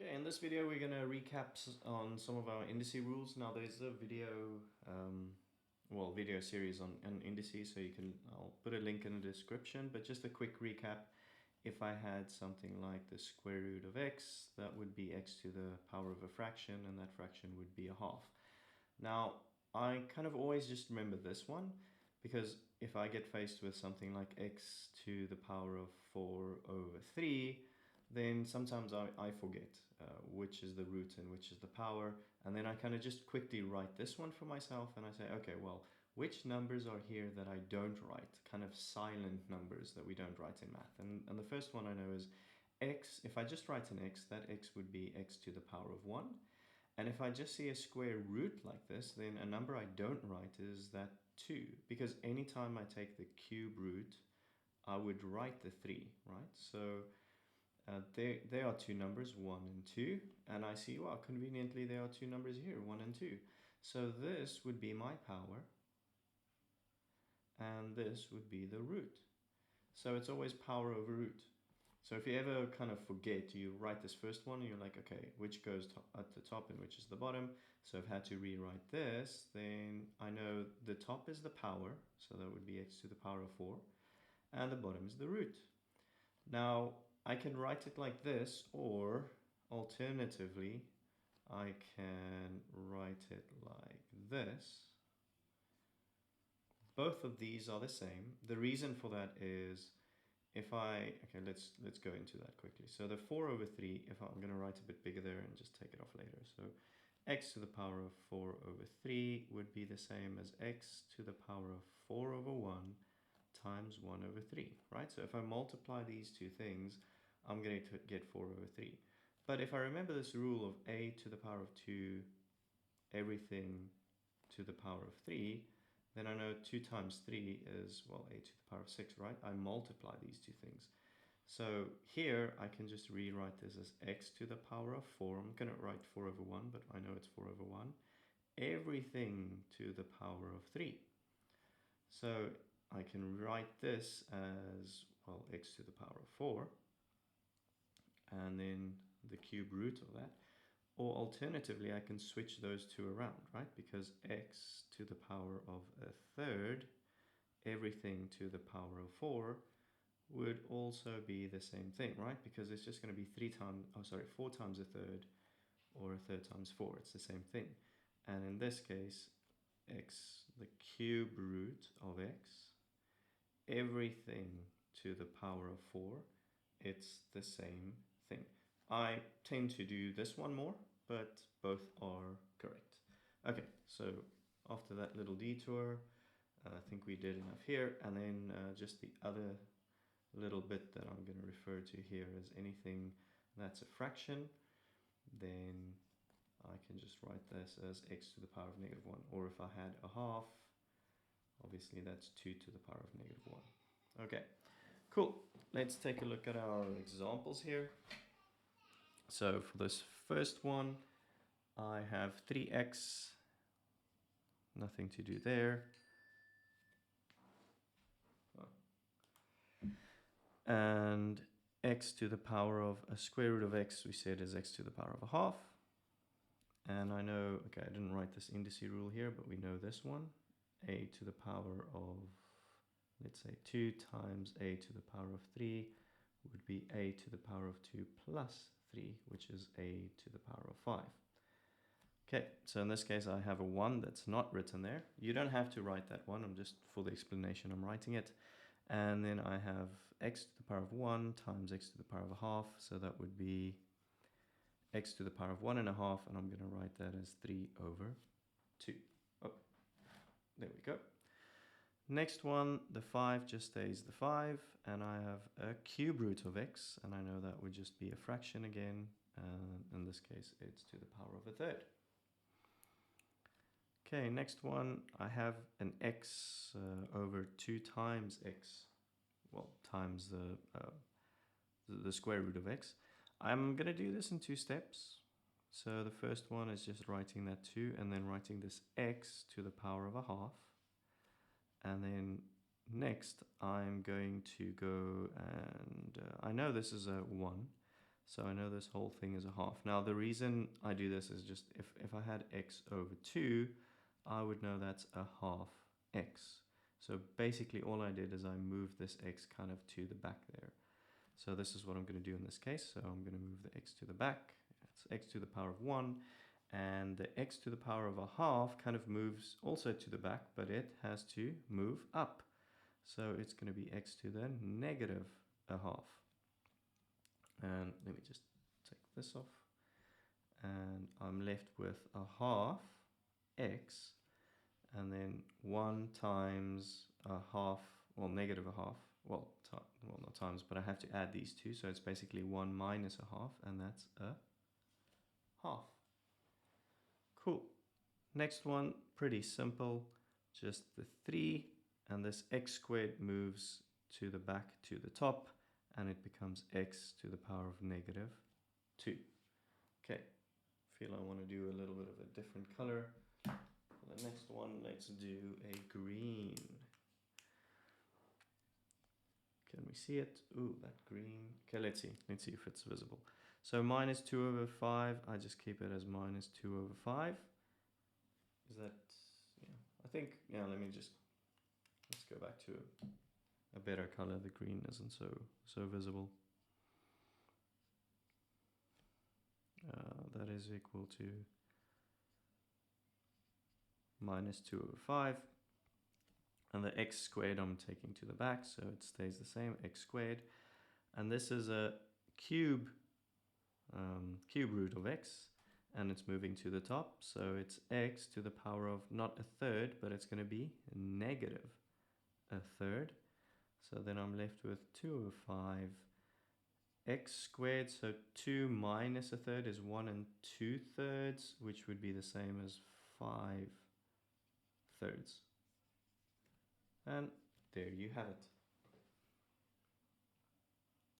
Okay, in this video we're going to recap on some of our indices rules. Now there's a video, video series on indices, so I'll put a link in the description, but just a quick recap. If I had something like the square root of x, that would be x to the power of a fraction, and that fraction would be a half. Now, I kind of always just remember this one, because if I get faced with something like x to the power of 4 over 3, then sometimes I forget which is the root and which is the power, and then I kind of just quickly write this one for myself, and I say, okay, well, which numbers are here that I don't write, kind of silent numbers that we don't write in math. And the first one I know is x. If I just write an x, that x would be x to the power of 1. And if I just see a square root like this, then a number I don't write is that 2, because anytime I take the cube root, I would write the 3, right? So there are two numbers, 1 and 2, and I see, well, conveniently there are two numbers here, 1 and 2. So this would be my power, and this would be the root. So it's always power over root. So if you ever kind of forget, you write this first one and you're like, okay, which goes at the top and which is the bottom? So if I had to rewrite this, then I know the top is the power, so that would be x to the power of 4, and the bottom is the root. Now, I can write it like this, or alternatively, I can write it like this. Both of these are the same. The reason for that is let's go into that quickly. So the 4 over 3, if I'm going to write a bit bigger there and just take it off later. So x to the power of 4 over 3 would be the same as x to the power of 4 over 1 times 1 over 3, right? So if I multiply these two things, I'm going to get 4 over 3. But if I remember this rule of a to the power of 2, everything to the power of 3, then I know 2 times 3 is, well, a to the power of 6, right? I multiply these two things. So here I can just rewrite this as x to the power of 4. I'm going to write 4 over 1, but I know it's 4 over 1. Everything to the power of 3. So I can write this as, well, x to the power of 4, and then the cube root of that. Or alternatively, I can switch those two around, right? Because x to the power of a third, everything to the power of 4, would also be the same thing, right? Because it's just going to be 4 times a third, or a third times 4. It's the same thing. And in this case, x, the cube root of x, everything to the power of 4, it's the same thing. I tend to do this one more, but both are correct. Okay, so after that little detour, I think we did enough here. And then just the other little bit that I'm going to refer to here is anything that's a fraction, then I can just write this as x to the power of negative 1. Or if I had a half, obviously that's 2 to the power of negative 1. Okay, cool. Let's take a look at our examples here. So for this first one, I have 3x, nothing to do there. And x to the power of a square root of x, we said, is x to the power of a half. And I know, okay, I didn't write this indice rule here, but we know this one. A to the power of, let's say, 2 times a to the power of 3 would be a to the power of 2 plus 3, which is a to the power of 5. Okay, so in this case, I have a 1 that's not written there. You don't have to write that one. I'm just, for the explanation, I'm writing it. And then I have x to the power of 1 times x to the power of a half. So that would be x to the power of 1 and a half. And I'm going to write that as 3 over 2. Oh, there we go. Next one, the 5 just stays the 5. And I have a cube root of x. And I know that would just be a fraction again. In this case, it's to the power of a third. Okay, next one, I have an x over 2 times x, well, times the square root of x. I'm going to do this in 2 steps. So the first one is just writing that 2 and then writing this x to the power of a half. And then next, I'm going to go and, I know this is a 1, So I know this whole thing is a half. Now the reason I do this is just if I had x over 2, I would know that's a half x. So basically all I did is I moved this x kind of to the back there. So this is what I'm going to do in this case. So I'm going to move the x to the back. It's x to the power of 1. And the x to the power of a half kind of moves also to the back, but it has to move up. So it's going to be x to the negative a half. And let me just take this off. And I'm left with a half x, and then 1 times a half, well, negative a half, well, not times, but I have to add these two, so it's basically 1 minus a half, and that's a half. Cool. Next one, pretty simple, just the 3, and this x squared moves to the back to the top, and it becomes x to the power of negative 2. Okay, feel I want to do a little bit of a different color. For the next one, let's do a green. Can we see it? Ooh, that green. Okay, let's see if it's visible. So minus 2 over 5, I just keep it as minus 2 over 5. Is that, yeah, I think, yeah, let's go back to a better color. The green isn't so visible. That is equal to minus 2 over 5. And the x squared I'm taking to the back, so it stays the same, x squared. And this is a cube root of x, and it's moving to the top, so it's x to the power of not a third, but it's going to be negative a third. So then I'm left with 2 over 5 x squared, so 2 minus a third is 1 2/3, which would be the same as 5/3. And there you have it.